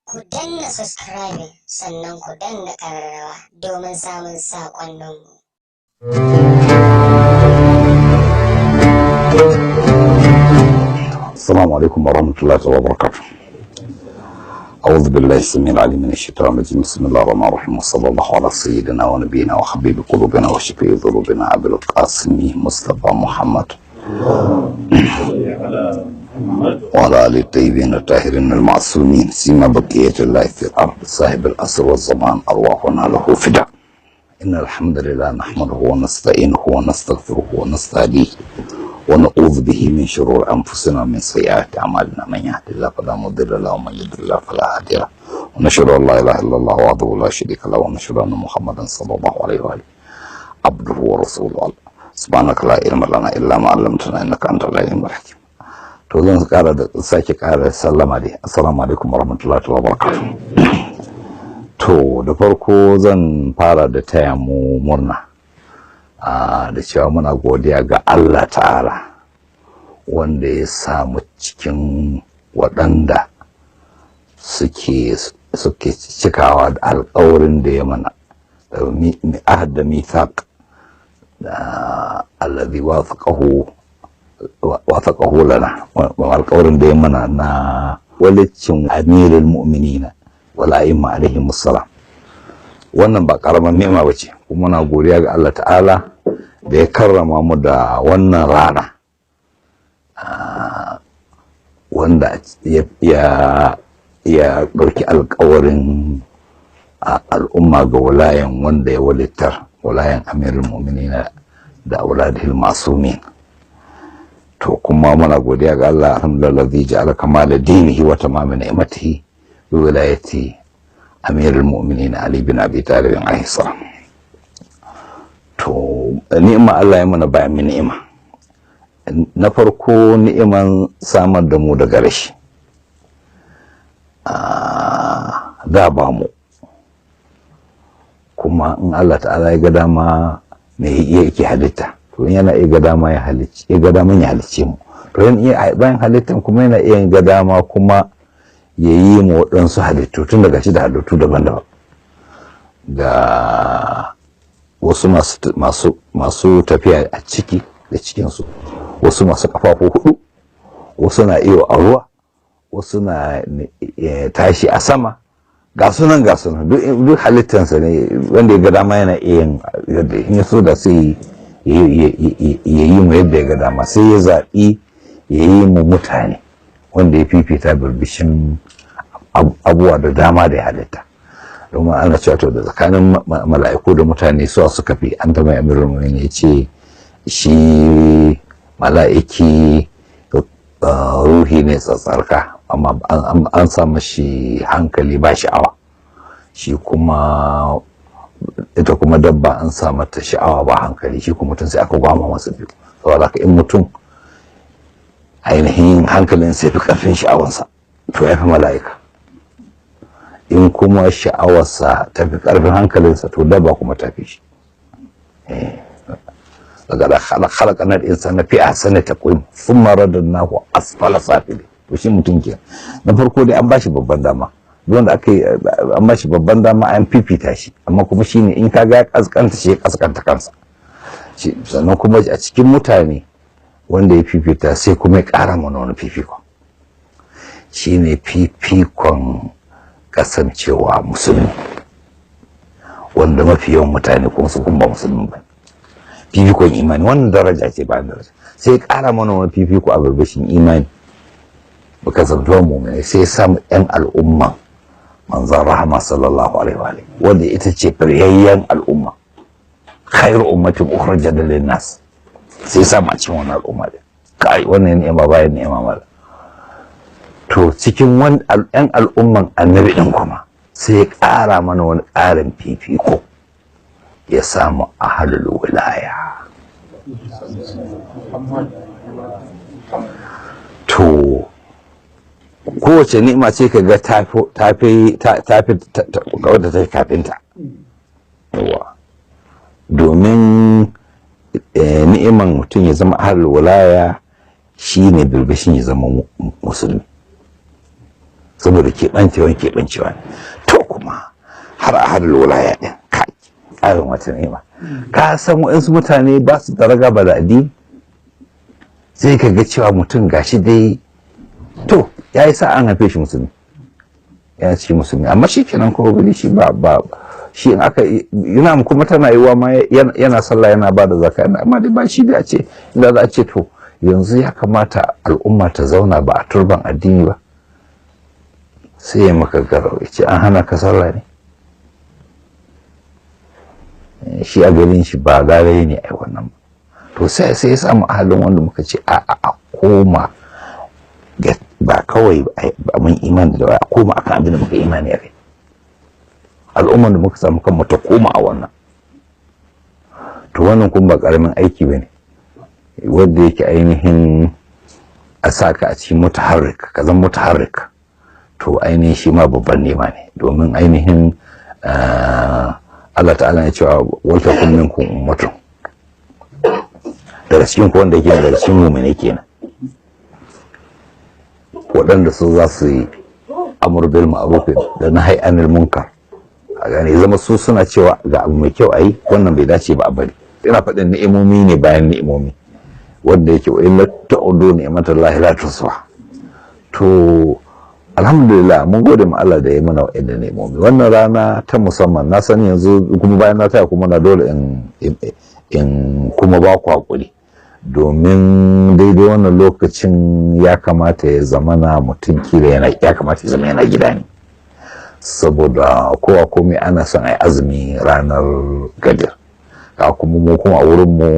Ku danna subscribing sannan ku danna ƙararrawa domin samun saƙonninmu. السلام عليكم ورحمة الله وبركاته. أعوذ بالله السميع العليم من الشيطان الرجيم. بسم الله الرحمن الرحيم، وصلى الله على سيدنا ونبينا وحبيب قلوبنا وشفيع ذنوبنا أبي القاسم مصطفى محمد وعلى آل الطيبين الطاهرين المعصومين سيما بقية الله في الأرض صاحب الأسر والزمان أرواحنا له فداء. إن الحمد لله نحمده ونستعينه ونستغفره ونستهديه ونعوذ به من شرور أنفسنا ومن سيئات أعمالنا، من يهد الله فلا مضل له ومن يضلل الله فلا هادي له، ونشهد أن لا إله إلا الله وحده لا شريك له، ونشهد أن محمدا صلى الله عليه وآله عبده ورسوله. سبحانك لا علم لنا إلا ما علمتنا إنك أنت العليم الحكيم. To zan sake ƙara sallama dai. Assalamu alaikum warahmatullahi wabarakatuh. To da farko zan fara da taya mu murna da cewa muna godiya ga Allah ta'ala wanda ya samu cikin waɗanda suke cikawa da alƙawarin da ya mana da ahad da mithaq da allazi wathaqahu lana, alƙawarin da ya mana na walicin amirul mu'minina wal a'imma alaihim assalam. Wannan ba karamar ni'ima bace, kuma muna godiya ga Allah ta'ala da ya karrama mu da wannan rana wanda ya ɗauki alƙawarin al'umma ga walayan wanda ya walittar, walayan amirul mu'minina da auladihil masumin. To kuma muna godiya ga Allah, alhamdulillah zai ja'ala kamala dinihi wa tamama ni'matihi bi wilayati amirul mu'minin Ali bin Abi Talib alaihi salam. To ni'ima Allah ya mana bayan ni'ima. Na farko ni'iman samar da mu daga rashi. Da ba mu. Kuma in Allah ta'ala ya ga dama me yake halitta, to yana iya ga dama ya halicce mu. To bayan halittan kuma yana iya ga dama kuma ya yi mu waɗansu halittu, tun daga shi da halittu daban-daban. Ga wasu masu tafiya a ciki da cikinsu, wasu masu ƙafafu hudu, wasu na iyo a ruwa, wasu na tashi a sama, ga sunan duk halittansa ne, wanda ya ga dama yana iya yin yadda in ya so da sai ya yi mu yadda ya ga dama, sai ya zaɓi ya yi mu mutane wanda ya fifita birbishin abubuwa da dama da ya halitta. Domin ana cewa to da tsakanin mala'iku da mutane suka fi, an ta mai amirul mu'minin ya ce shi mala'iki ruhi ne tsatsarka, amma an sa mashi hankali ba sha'awa, shi kuma ita kuma dabba an sa mata sha'awa ba hankali, shi kuma mutum sai aka gwama masa biyu. Saboda haka in mutum ainihin hankalin sai fi ƙarfin sha'awansa, to ya fi mala'ika. In kuma sha'awarsa ta fi ƙarfin hankalinsa, to dabba kuma ta fi shi. Daga da halakanar insana fi ahsani taqwim thumma radadnahu asfala safili. To shi mutum ke na farko dai an bashi babban dama, wanda aka yi an bashi babban dama, an fifita shi, amma kuma shine in ka ga ya kaskanta shi ya kaskanta kansa. Sannan kuma a cikin mutane wanda ya fifita sai kuma ya ƙara mana wani fifikon, shine fifikon kasancewa musulmi, wanda mafi yawan mutane kuma su kuma ba musulmi ba. Fifikon imani, wannan daraja ce bayan daraja, sai ya ƙara mana wani fifiko a barbashin imani, baka zantuwa mu'mini, sai ya samu yan al'umma manzon rahama sallallahu alaihi wa alihi, wanda ita ce firyayyen al'umma, khairu ummatin ukhrijat lin-nas, sai ya samu a cikin wannan al'umma din. Kai wannan ni'ima bayan ni'ima mala. To cikin yan al'umman annabi din kuma sai ya ƙara mana wani ƙarin fifiko, ya samu ahlul wilaya. To kowace ni'ima ce ka ga tafi wadda ta kafinta. Domin ni'iman mutum ya zama ahlul wilaya shine birbishin ya zama musulmi. saboda keɓancewa ne. To kuma har a hadal walaya ɗin kai ƙarin wata nema ka san waɗansu mutane ba su da ragaba da addini, sai ka ga cewa mutum gashi dai to ya yi sa an haife shi musulmi, ya ce musulmi, amma shi kenan kuma gani shi ba shi in aka yana kuma tana yiwa ma yana sallah yana ba da zakka, amma dai ba shi da a ce inda za a ce to yanzu ya kamata al'umma ta zauna ba a turban addini ba, sai ya maka garau ya ce an hana ka sallah ne, shi a garin shi ba gare ne ai wannan ba. To sai ya samu halin wanda muka ce a koma ba kawai ba mun imani da a koma akan abin da muka imani a kai, al'ummar da muka samu kanmu ta koma a wannan. To wannan kuma ba karamin aiki ba ne wanda yake ainihin a saka a cikin mutaharrik, ka zan mutaharrik, to ainihin shi ma babban nema ne, domin ainihin Allah ta'ala ya cewa wata kun minkum ummatun, daga cikin ku wanda yake daga cikin mu'mini kenan, waɗanda su za su yi amur bil ma'ruf da nahy anil munkar, a gane zama su suna cewa ga abu mai kyau ayi, wannan bai dace ba a bari. Ina faɗin ni'imomi ne bayan ni'imomi wanda yake wa illa ta'udu ni'matallahi la tuhsuha. To alhamdulillah mun gode ma Allah da ya mana wa'anda ni'imomi. Wannan rana ta musamman na sani yanzu kuma bayan na taya kuma na dole in kuma ba ku hakuri, domin daidai wannan lokacin ya kamata ya zamana mutum kila ya kamata ya zama yana gida ne, saboda kowa komai ana son a yi azumi ranar Gadir, ka kuma mu kuma a wurin mu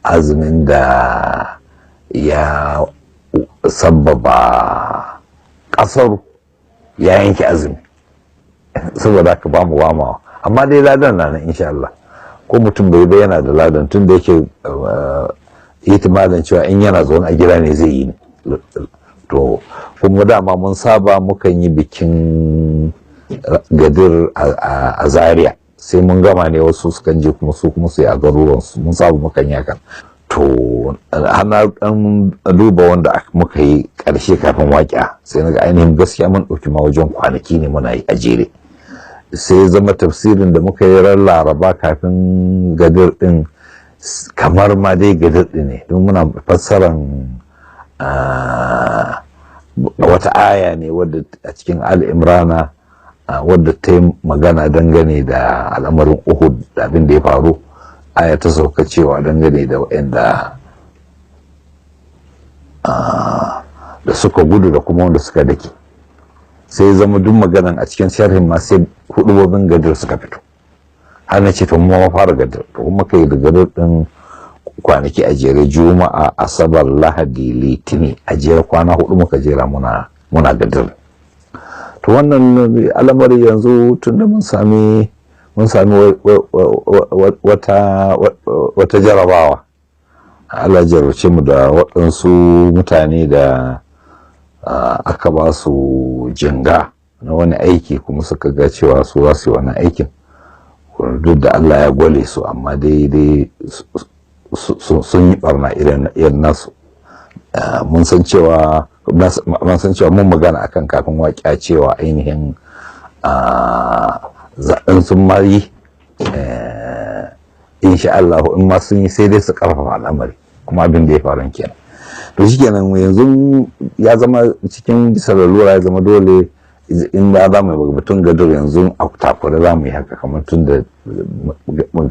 azumin da ya sababa kasar ya yanke azumi, saboda haka ba mu wamawa, amma dai ladan na nan insha Allah, ko mutum bai yana da ladan, tun da yake itimadan cewa in yana zaune a gida ne zai yi ne. To kuma dama mun saba mukan yi bikin Gadir a Zaria, sai mun gama ne wasu sukan je kuma su yi a garuruwansu, mun saba mukan yi hakan. To hana dan duba wanda muka yi ƙarshe kafin waƙiya, sai naga ainihin gaskiya mun ɗauki ma wajen kwanaki ne muna yi a jere, sai zama tafsirin da muka yi ran Laraba kafin Gadir din kamar ma dai Gadir din ne, don muna fassaran wata aya ne wadda a cikin Al-Imrana wadda ta yi magana dangane da al'amarin Uhud da abin da ya faru. Aya ta sauka cewa dangane da waɗanda da suka gudu da kuma wanda suka dake, sai zama duk maganan a cikin sharhin ma sai hudubobin Gadir suka fito. Har na ce to mu fara Gadir, to kuma kai da Gadir din kwanaki a jere, Juma'a, Asabar, Lahadi, Litini a jere kwana hudu muka jera muna Gadir. To wannan al'amari yanzu tunda mun sami wata jarabawa, Allah jarrace mu da waɗansu mutane da aka ba su jinga na wani aiki, kuma suka ga cewa su za su yi wannan aikin, duk da Allah ya gwale su, amma daidai sun yi barna irin nasu. Mun san cewa mun magana akan kafin waƙiya cewa ainihin zaɓen sun mari insha Allah in ma sun yi sai dai su ƙarfafa al'amari, kuma abin da ya faru kenan. To shi kenan yanzu ya zama cikin bisa lalura, ya zama dole in da za mu yi batun Gadir yanzu a takura za mu yi haka, kamar tun da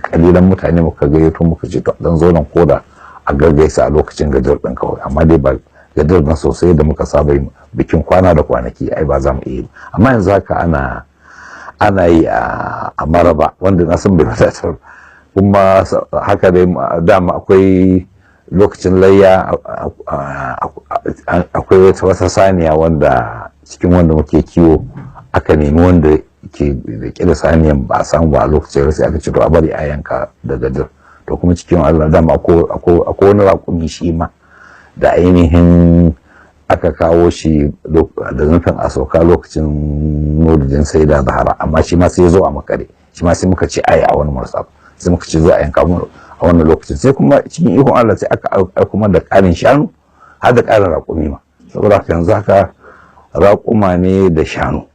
kalilan mutane muka gayyato muka ce to dan zo nan koda a gargaisa a lokacin Gadir din kawai, amma dai ba Gadir na sosai da muka saba yi bikin kwana da kwanaki ai ba za mu iya. Amma yanzu haka ana yi a Maraba, wanda na san bai wadatar, kuma haka dai dama akwai lokacin layya akwai wata saniya wanda cikin wanda muke kiwo aka nemi wanda ke da kila saniyan ba a samu ba a lokacin sai aka ce to a bari a yanka da Gadir. To kuma cikin Allah dama akwai wani raƙumi shi ma da ainihin aka kawo shi da nufin a sauka lokacin nodin sai da Zahara, amma shi ma sai ya zo a makare, shi ma sai muka ce ai a wani marsa, sai muka ce za a yanka a wannan lokacin. Sai kuma cikin ikon Allah sai aka kuma da ƙarin shanu har da ƙarin raƙumi ma, saboda haka yanzu haka raƙuma ne da shanu.